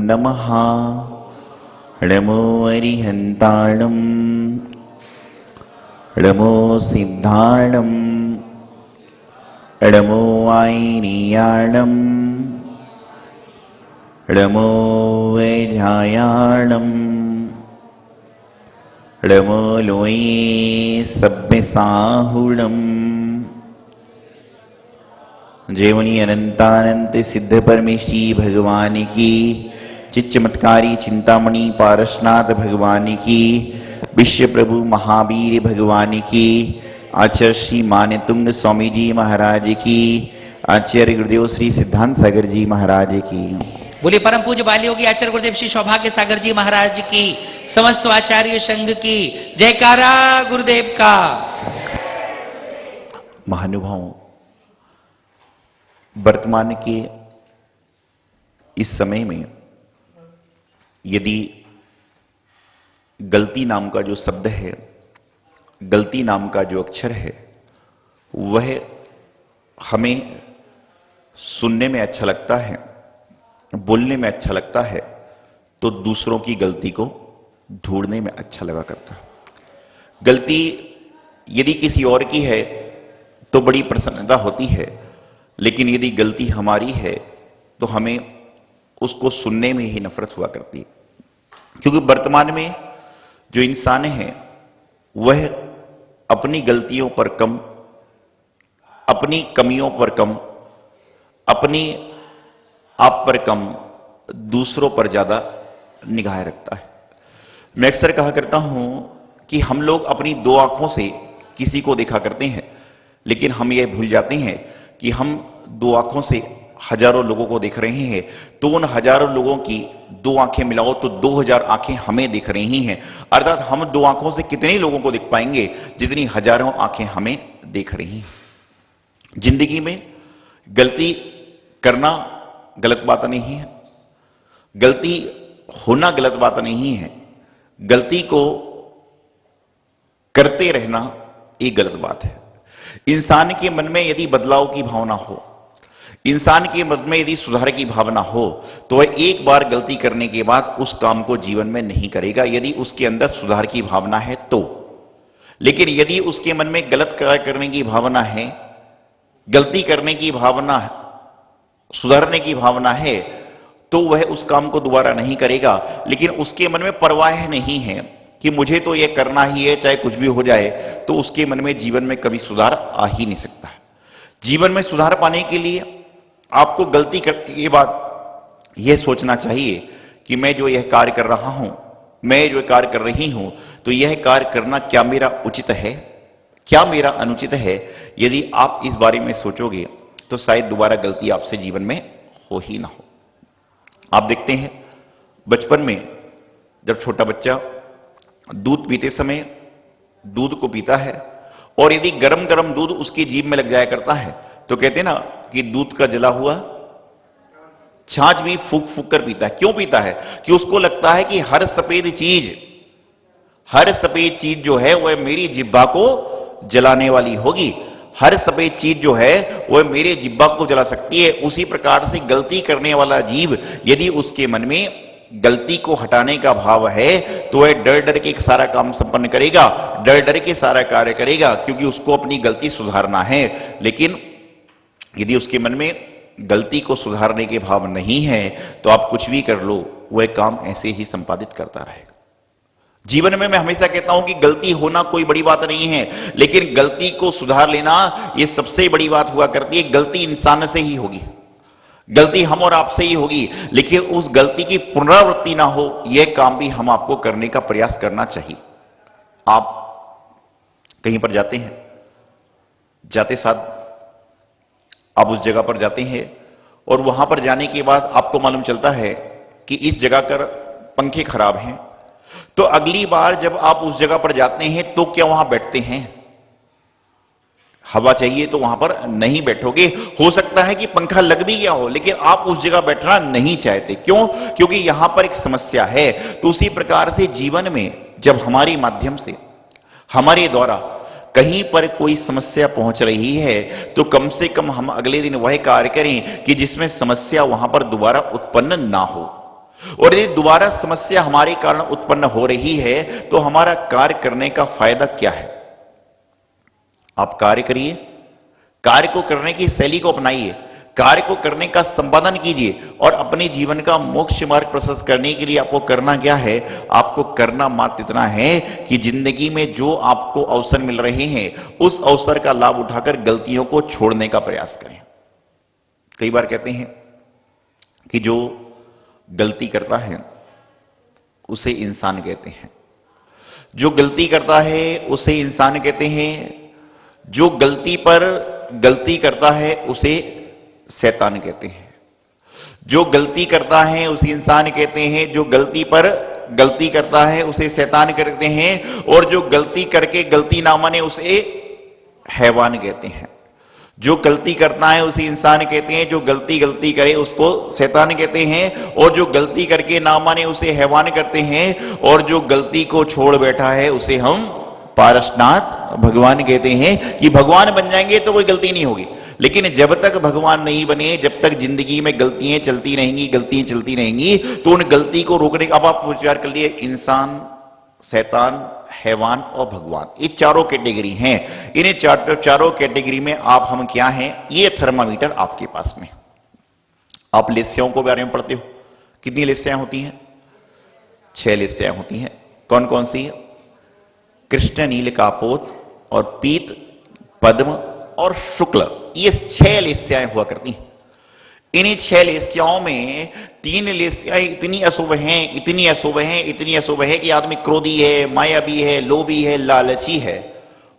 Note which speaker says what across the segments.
Speaker 1: नमः। नमो अरिहन्ताणं नमो सिद्धाणं नमो आयनीयाणं नमो वैझायाणं नमो लोये सभ्यसाहुणम्। जेवनी अनंतानंत सिद्ध परमेश्वरी भगवान की, चित चमत्कारी चिंतामणि पारसनाथ भगवान की, विश्व प्रभु महावीर भगवान की, आचार्य श्री मान्यतुंग स्वामी जी महाराज की, आचार्य गुरुदेव श्री सिद्धांत सागर जी महाराज की।
Speaker 2: बोले परम पूज्य बालियोगी आचार्य गुरुदेव श्री सौभाग्य सागर जी महाराज की, समस्त आचार्य संघ की जयकारा गुरुदेव का।
Speaker 1: महानुभाव, वर्तमान के इस समय में यदि गलती नाम का जो शब्द है, गलती नाम का जो अक्षर है, वह हमें सुनने में अच्छा लगता है, बोलने में अच्छा लगता है, तो दूसरों की गलती को ढूंढने में अच्छा लगा करता है। गलती यदि किसी और की है तो बड़ी प्रसन्नता होती है, लेकिन यदि गलती हमारी है तो हमें उसको सुनने में ही नफरत हुआ करती है। क्योंकि वर्तमान में जो इंसान है वह अपनी गलतियों पर कम, अपनी कमियों पर कम, अपनी आप पर कम, दूसरों पर ज्यादा निगाह रखता है। मैं अक्सर कहा करता हूं कि हम लोग अपनी दो आंखों से किसी को देखा करते हैं, लेकिन हम ये भूल जाते हैं कि हम दो आंखों से हजारों लोगों को देख रहे हैं, तो उन हजारों लोगों की दो आंखें मिलाओ तो 2000 आंखें हमें दिख रही हैं। अर्थात हम दो आंखों से कितने लोगों को देख पाएंगे जितनी हजारों आंखें हमें देख रही हैं। जिंदगी में गलती करना गलत बात नहीं है, गलती होना गलत बात नहीं है, गलती को करते रहना एक गलत बात है। इंसान के मन में यदि बदलाव की भावना हो, इंसान के मन में यदि सुधार की भावना हो, तो वह एक बार गलती करने के बाद उस काम को जीवन में नहीं करेगा, यदि उसके अंदर सुधार की भावना है तो। लेकिन यदि उसके मन में गलत कार्य करने की भावना है, गलती करने की भावना, सुधारने की भावना है, तो वह उस काम को दोबारा नहीं करेगा। लेकिन उसके मन में परवाह नहीं है कि मुझे तो यह करना ही है चाहे कुछ भी हो जाए, तो उसके मन में जीवन में कभी सुधार आ ही नहीं सकता है। जीवन में सुधार पाने के लिए आपको गलती करने के बाद यह सोचना चाहिए कि मैं जो यह कार्य कर रहा हूं, मैं जो कार्य कर रही हूं, तो यह कार्य करना क्या मेरा उचित है, क्या मेरा अनुचित है। यदि आप इस बारे में सोचोगे तो शायद दोबारा गलती आपसे जीवन में हो ही ना हो। आप देखते हैं बचपन में जब छोटा बच्चा दूध पीते समय दूध को पीता है और यदि गरम गरम दूध उसकी जीभ में लग जाया करता है तो कहते हैं ना कि दूध का जला हुआ छाछ भी फूक फूक कर पीता है। क्यों पीता है? कि उसको लगता है कि हर सफेद चीज जो है वह मेरी जिह्वा को जलाने वाली होगी, हर सफेद चीज जो है वह मेरे जिह्वा को जला सकती है। उसी प्रकार से गलती करने वाला जीव यदि उसके मन में गलती को हटाने का भाव है तो वह डर डर के सारा काम संपन्न करेगा, डर डर के सारा कार्य करेगा, क्योंकि उसको अपनी गलती सुधारना है। लेकिन यदि उसके मन में गलती को सुधारने के भाव नहीं है तो आप कुछ भी कर लो, वह काम ऐसे ही संपादित करता रहेगा। जीवन में मैं हमेशा कहता हूं कि गलती होना कोई बड़ी बात नहीं है, लेकिन गलती को सुधार लेना यह सबसे बड़ी बात हुआ करती है। गलती इंसान से ही होगी, गलती हम और आपसे ही होगी, लेकिन उस गलती की पुनरावृत्ति ना हो यह काम भी हम आपको करने का प्रयास करना चाहिए। आप कहीं पर जाते हैं, जाते साथ आप उस जगह पर जाते हैं और वहां पर जाने के बाद आपको मालूम चलता है कि इस जगह पर पंखे खराब हैं, तो अगली बार जब आप उस जगह पर जाते हैं तो क्या वहां बैठते हैं? हवा चाहिए तो वहां पर नहीं बैठोगे। हो सकता है कि पंखा लग भी गया हो, लेकिन आप उस जगह बैठना नहीं चाहते। क्यों? क्योंकि यहां पर एक समस्या है। तो उसी प्रकार से जीवन में जब हमारे माध्यम से, हमारे द्वारा कहीं पर कोई समस्या पहुंच रही है तो कम से कम हम अगले दिन वह कार्य करें कि जिसमें समस्या वहां पर दोबारा उत्पन्न ना हो। और यदि दोबारा समस्या हमारे कारण उत्पन्न हो रही है तो हमारा कार्य करने का फायदा क्या है? आप कार्य करिए, कार्य को करने की शैली को अपनाइए, कार्य को करने का संपादन कीजिए और अपने जीवन का मोक्ष मार्ग प्रशस्त करने के लिए आपको करना क्या है? आपको करना मात्र इतना है कि जिंदगी में जो आपको अवसर मिल रहे हैं उस अवसर का लाभ उठाकर गलतियों को छोड़ने का प्रयास करें। कई बार कहते हैं कि जो गलती करता है उसे इंसान कहते हैं, जो गलती करता है उसे इंसान कहते हैं, जो गलती पर गलती करता है उसे शैतान कहते हैं, जो गलती करता है उसे इंसान कहते हैं, जो गलती पर गलती करता है उसे शैतान कहते हैं, और जो गलती करके गलती ना माने उसे हैवान कहते हैं। जो गलती करता है उसे इंसान कहते हैं, जो गलती करे उसको शैतान कहते हैं, और जो गलती करके ना माने उसे हैवान करते हैं, और जो गलती को छोड़ बैठा है उसे हम पारसनाथ भगवान कहते हैं। कि भगवान बन जाएंगे तो कोई गलती नहीं होगी, लेकिन जब तक भगवान नहीं बने, जब तक जिंदगी में गलतियां चलती रहेंगी, गलतियां चलती रहेंगी, तो उन गलती को रोकने का अब आप विचार कर लिए, इंसान, शैतान, हैवान और भगवान, ये चारों कैटेगरी हैं। इन्हें चारों कैटेगरी में आप हम क्या हैं? ये थर्मामीटर आपके पास में। आप लेस्याओं को बारे में पढ़ते हो, कितनी लेस्याएं होती हैं? 6 लेस्याएं होती हैं। कौन कौन सी? कृष्ण, नील, कापोत और पीत, पद्म और शुक्ल, ये 6 लेस्याएं हुआ करती हैं। इन्हीं 6 लेस्याओं में 3 लेस्याएं इतनी अशुभ हैं, इतनी अशुभ हैं, इतनी अशुभ है कि आदमी क्रोधी है, मायावी है, लोभी है, लालची है,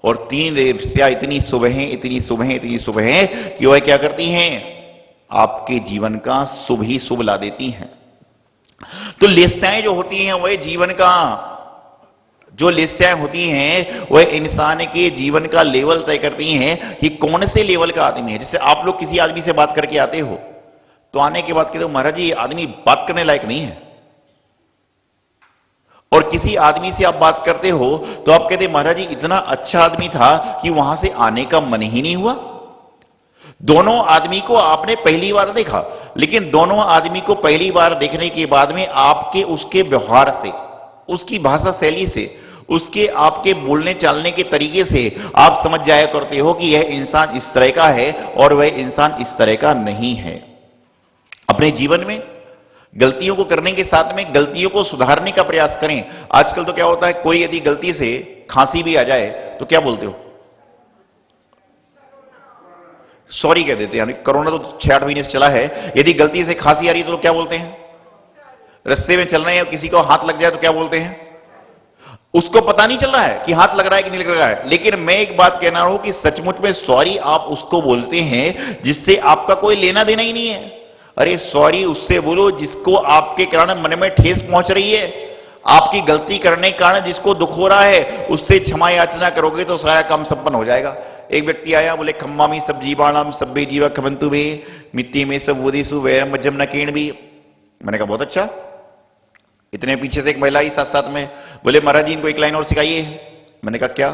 Speaker 1: और 3 लेस्याएं इतनी शुभ हैं, इतनी शुभ हैं, इतनी शुभ हैं कि वह क्या करती हैं? आपके जीवन का शुभ ही शुभ ला देती हैं। तो लेस्याएं जो होती हैं वह जीवन का, जो लेस्याएं होती हैं वह इंसान के जीवन का लेवल तय करती हैं कि कौन से लेवल का आदमी है। जैसे आप लोग किसी आदमी से बात करके आते हो तो आने के बाद कहते हो महाराज जी ये आदमी बात करने लायक नहीं है, और किसी आदमी से आप बात करते हो तो आप कहते महाराज जी इतना अच्छा आदमी था कि वहां से आने का मन ही नहीं हुआ। दोनों आदमी को आपने पहली बार देखा, लेकिन दोनों आदमी को पहली बार देखने के बाद में आपके उसके व्यवहार से, उसकी भाषा शैली से, उसके आपके बोलने चालने के तरीके से आप समझ जाया करते हो कि यह इंसान इस तरह का है और वह इंसान इस तरह का नहीं है। अपने जीवन में गलतियों को करने के साथ में गलतियों को सुधारने का प्रयास करें। आजकल तो क्या होता है, कोई यदि गलती से खांसी भी आ जाए तो क्या बोलते हो? सॉरी कह देते हैं। कोरोना तो 6-8 महीने से चला है, यदि गलती से खांसी आ रही है तो क्या बोलते हैं? रास्ते में चल रहे हैं, किसी को हाथ लग जाए तो क्या बोलते हैं? उसको पता नहीं चल रहा है कि हाथ लग रहा है कि नहीं लग रहा है, लेकिन मैं एक बात कहना हूं कि सचमुच में सॉरी आप उसको बोलते हैं जिससे आपका कोई लेना देना ही नहीं है। अरे सॉरी उससे बोलो जिसको आपके कारण मन में ठेस पहुंच रही है, आपकी गलती करने के कारण जिसको दुख हो रहा है, उससे क्षमा याचना करोगे तो सारा काम संपन्न हो जाएगा। एक व्यक्ति आया, बोले खम्मामी सब जीवाणाम सब्बे जीवा खमंतु में मिट्टी में सब वुदिसु वैरम मज्जम नकेण भी। मैंने कहा बहुत अच्छा। इतने पीछे से एक महिला ही साथ साथ में, बोले महाराज जी इनको एक लाइन और सिखाइए। मैंने कहा क्या?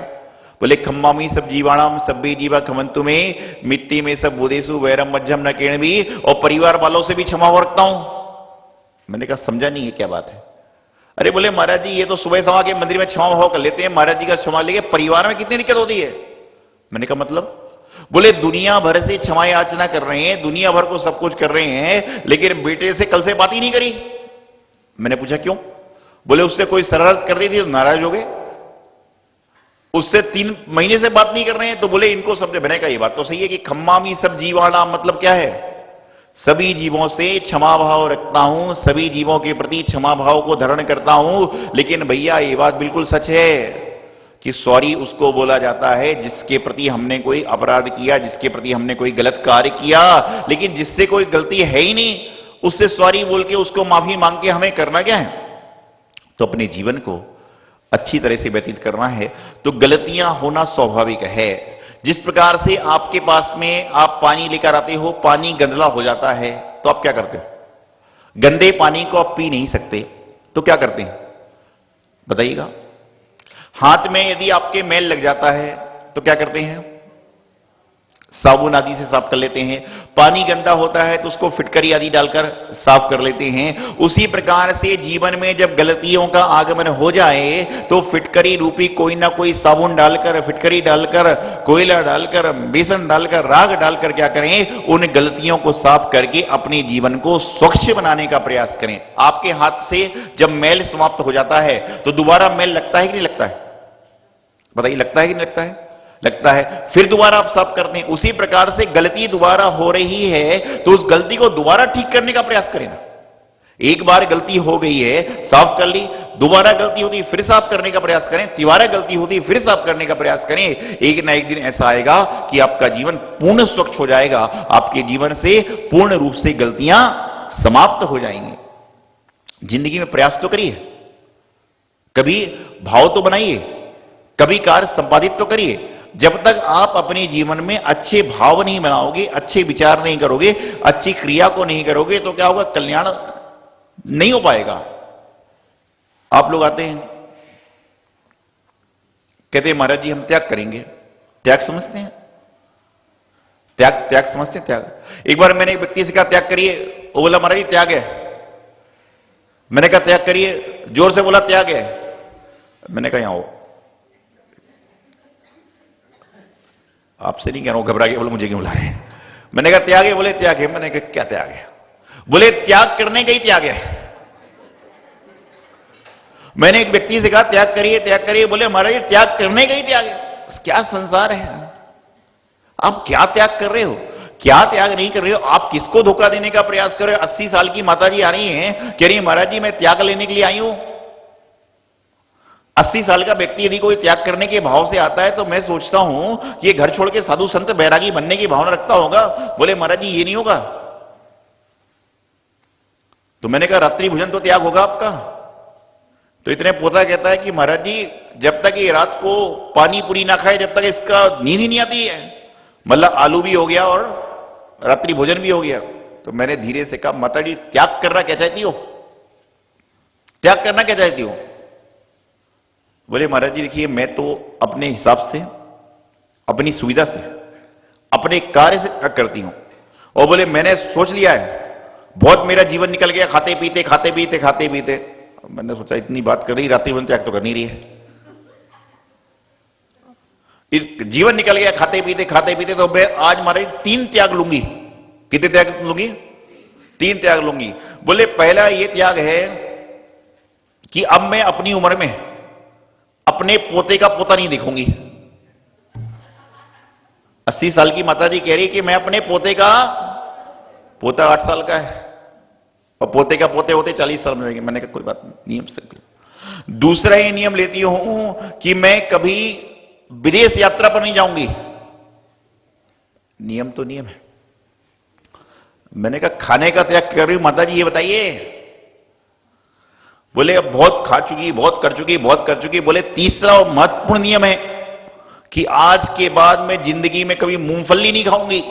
Speaker 1: बोले खम्मामी सब जीवाणाम सब्बे जीवा खमंतु में मिट्टी में सब वुदिसु वैरम मज्जम नकेण भी, और परिवार वालों से भी क्षमा रखता हूं। मैंने कहा समझा नहीं है क्या बात है? अरे बोले महाराज जी ये तो सुबह सवा के मंदिर में क्षमा भाव कर लेते हैं, महाराज जी का क्षमा लेके परिवार में कितनी दिक्कत होती है। मैंने कहा मतलब? बोले दुनिया भर से क्षमा याचना कर रहे हैं, दुनिया भर को सब कुछ कर रहे हैं, लेकिन बेटे से कल से बात ही नहीं करी। मैंने पूछा क्यों? बोले उससे कोई शरारत कर दी थी तो नाराज हो गए, उससे 3 महीने से बात नहीं कर रहे हैं। तो बोले इनको समझे। मैंने कहा ये बात तो सही है कि खम्मामी सब जीवाणा मतलब क्या है? सभी जीवों से क्षमा भाव रखता हूं, सभी जीवों के प्रति क्षमा भाव को धारण करता हूं, लेकिन भैया ये बात बिल्कुल सच है कि सॉरी उसको बोला जाता है जिसके प्रति हमने कोई अपराध किया, जिसके प्रति हमने कोई गलत कार्य किया, लेकिन जिससे कोई गलती है ही नहीं उससे सॉरी बोल के उसको माफी मांग के हमें करना क्या है? तो अपने जीवन को अच्छी तरह से व्यतीत करना है। तो गलतियां होना स्वाभाविक है। जिस प्रकार से आपके पास में आप पानी लेकर आते हो, पानी गंदला हो जाता है तो आप क्या करते हो? गंदे पानी को आप पी नहीं सकते तो क्या करते हैं बताइएगा? हाथ में यदि आपके मैल लग जाता है तो क्या करते हैं? साबुन आदि से साफ कर लेते हैं। पानी गंदा होता है तो उसको फिटकरी आदि डालकर साफ कर लेते हैं। उसी प्रकार से जीवन में जब गलतियों का आगमन हो जाए तो फिटकरी रूपी कोई ना कोई साबुन डालकर, फिटकरी डालकर, कोयला डालकर, बेसन डालकर, राख डालकर क्या करें, उन गलतियों को साफ करके अपने जीवन को स्वच्छ बनाने का प्रयास करें। आपके हाथ से जब मैल समाप्त हो जाता है तो दोबारा मैल लगता है कि नहीं लगता है? बताइए, लगता है कि नहीं लगता है? लगता है। फिर दोबारा आप साफ करते हैं। उसी प्रकार से गलती दोबारा हो रही है तो उस गलती को दोबारा ठीक करने का प्रयास करें ना। एक बार गलती हो गई है, साफ कर ली, दोबारा गलती होती फिर साफ करने का प्रयास करें, तिबारा गलती होती फिर साफ करने का प्रयास करें। एक ना एक दिन ऐसा आएगा कि आपका जीवन पूर्ण स्वच्छ हो जाएगा, आपके जीवन से पूर्ण रूप से गलतियां समाप्त हो जाएंगी। जिंदगी में प्रयास तो करिए, कभी भाव तो बनाइए, कभी कार्य संपादित तो करिए। जब तक आप अपने जीवन में अच्छे भाव नहीं बनाओगे, अच्छे विचार नहीं करोगे, अच्छी क्रिया को नहीं करोगे तो क्या होगा, कल्याण नहीं हो पाएगा। आप लोग आते हैं, कहते हैं महाराज जी हम त्याग करेंगे। त्याग समझते हैं? त्याग समझते हैं? त्याग। एक बार मैंने एक व्यक्ति से कहा त्याग करिए, वो बोला महाराज जी त्याग है। मैंने कहा त्याग करिए, जोर से बोला त्याग है। मैंने कहा यहां हो, आपसे नहीं कह रहा हूं, घबरा के बोले मुझे क्यों बुला रहे हैं। मैंने कहा त्याग है, बोले त्याग है। मैंने कहा क्या त्याग है? बोले त्याग करने का ही त्याग है। मैंने एक व्यक्ति से कहा त्याग करिए, बोले महाराज त्याग करने का ही त्याग है। क्या संसार है, आप क्या त्याग कर रहे हो, क्या त्याग नहीं कर रहे हो? आप किसको धोखा देने का प्रयास कर रहे हो? 80 साल की माताजी आ रही हैं, कह रही है महाराज जी मैं त्याग लेने के लिए आई हूं। 80 साल का व्यक्ति यदि कोई त्याग करने के भाव से आता है तो मैं सोचता हूं कि ये घर छोड़ के साधु संत बैरागी बनने की भावना रखता होगा। बोले महाराज जी ये नहीं होगा। तो मैंने कहा रात्रि भोजन तो त्याग होगा आपका? तो इतने पोता कहता है कि महाराज जी जब तक ये रात को पानी पूरी ना खाए तब तक इसका नींद ही नहीं आती है। मतलब आलू भी हो गया और रात्रि भोजन भी हो गया। तो मैंने धीरे से कहा माता जी त्याग करना क्या चाहती हो, त्याग करना क्या चाहती हो? बोले महाराज जी देखिए मैं तो अपने हिसाब से, अपनी सुविधा से, अपने कार्य से त्याग करती हूं। और बोले मैंने सोच लिया है, बहुत मेरा जीवन निकल गया खाते पीते खाते पीते खाते पीते। मैंने सोचा इतनी बात कर रही, रात्रि भोजन त्याग तो कर नहीं रही है। जीवन निकल गया खाते पीते तो मैं आज महाराज 3 त्याग लूंगी। कितने त्याग लूंगी? 3 त्याग लूंगी। बोले पहला ये त्याग है कि अब मैं अपनी उम्र में अपने पोते का पोता नहीं देखूंगी। 80 साल की माता जी कह रही कि मैं अपने पोते का पोता 8 साल का है और पोते का पोते होते 40 साल में रहेंगे। मैंने कहा कोई बात नहीं, नियम से। दूसरा ये नियम लेती हूं कि मैं कभी विदेश यात्रा पर नहीं जाऊंगी। नियम तो नियम है। मैंने कहा खाने का त्याग कर रही हूं माता जी ये बताइए। बोले अब बहुत खा चुकी, बहुत कर चुकी। बोले तीसरा और महत्वपूर्ण नियम है कि आज के बाद मैं जिंदगी में कभी मूंगफली नहीं खाऊंगी।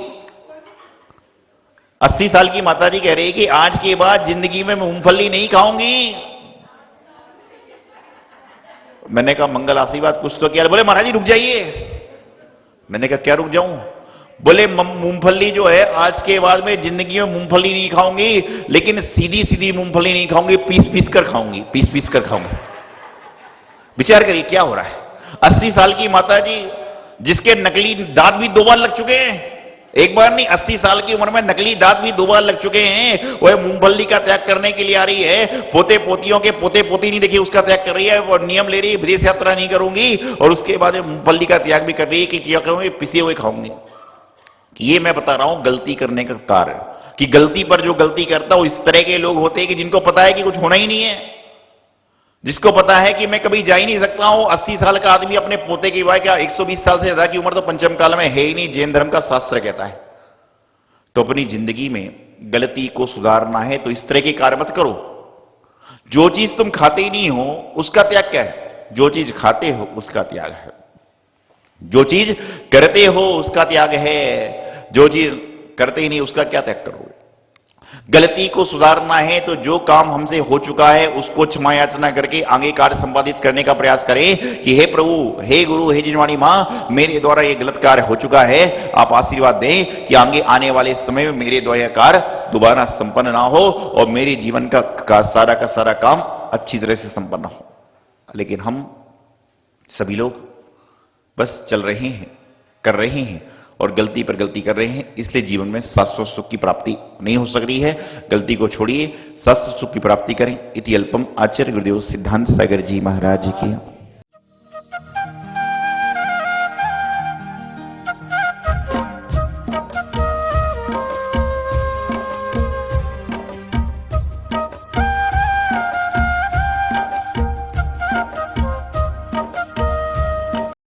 Speaker 1: 80 साल की माताजी कह रही कि आज के बाद जिंदगी में मूंगफली नहीं खाऊंगी। मैंने कहा मंगल आशीर्वाद कुछ तो किया। बोले महाराज जी रुक जाइए। मैंने कहा क्या रुक जाऊं? बोले मूंगफली जो है आज के बाद में जिंदगी में मूंगफली नहीं खाऊंगी, लेकिन सीधी सीधी मूंगफली नहीं खाऊंगी, पीस पीस कर खाऊंगी, पीस पीस कर खाऊंगी। विचार करिए क्या हो रहा है। 80 साल की माताजी जिसके नकली दांत भी 2 बार लग चुके हैं, एक बार नहीं 80 साल की उम्र में नकली दांत भी 2 बार लग चुके हैं, वह मूंगफली का त्याग करने के लिए आ रही है। पोते पोतियों के पोते पोती नहीं देखिए उसका त्याग कर रही है और नियम ले रही है विदेश यात्रा नहीं करूंगी, और उसके बाद मूंगफली का त्याग भी कर रही है कि क्या करूंगी, पिसे हुए खाऊंगी। ये मैं बता रहा हूं गलती करने का कार्य, कि गलती पर जो गलती करता है वो इस तरह के लोग होते हैं कि जिनको पता है कि कुछ होना ही नहीं है, जिसको पता है कि मैं कभी जा ही नहीं सकता हूं। 80 साल का आदमी अपने पोते की वाय क्या 120 साल से ज्यादा की उम्र तो पंचम काल में है ही नहीं, जैन धर्म का शास्त्र कहता है। तो अपनी जिंदगी में गलती को सुधारना है तो इस तरह के कार्य मत करो। जो चीज तुम खाते ही नहीं हो उसका त्याग क्या है? जो चीज खाते हो उसका त्याग है। जो चीज करते हो उसका त्याग है। जो चीज करते ही नहीं उसका क्या त्याग करोगे? गलती को सुधारना है तो जो काम हमसे हो चुका है उसको क्षमा याचना करके आगे कार्य संपादित करने का प्रयास करें कि हे प्रभु, हे गुरु, हे जिनवाणी मां, मेरे द्वारा ये गलत कार्य हो चुका है, आप आशीर्वाद दें कि आगे आने वाले समय में मेरे द्वारा यह कार्य दोबारा संपन्न ना हो और मेरे जीवन का सारा काम अच्छी तरह से संपन्न हो। लेकिन हम सभी लोग बस चल रहे हैं, कर रहे हैं और गलती पर गलती कर रहे हैं, इसलिए जीवन में शाश्वत सुख की प्राप्ति नहीं हो सक रही है। गलती को छोड़िए, शाश्वत सुख की प्राप्ति करें। इति अल्पम। आचार्य गुरुदेव सिद्धांत सागर जी महाराज की।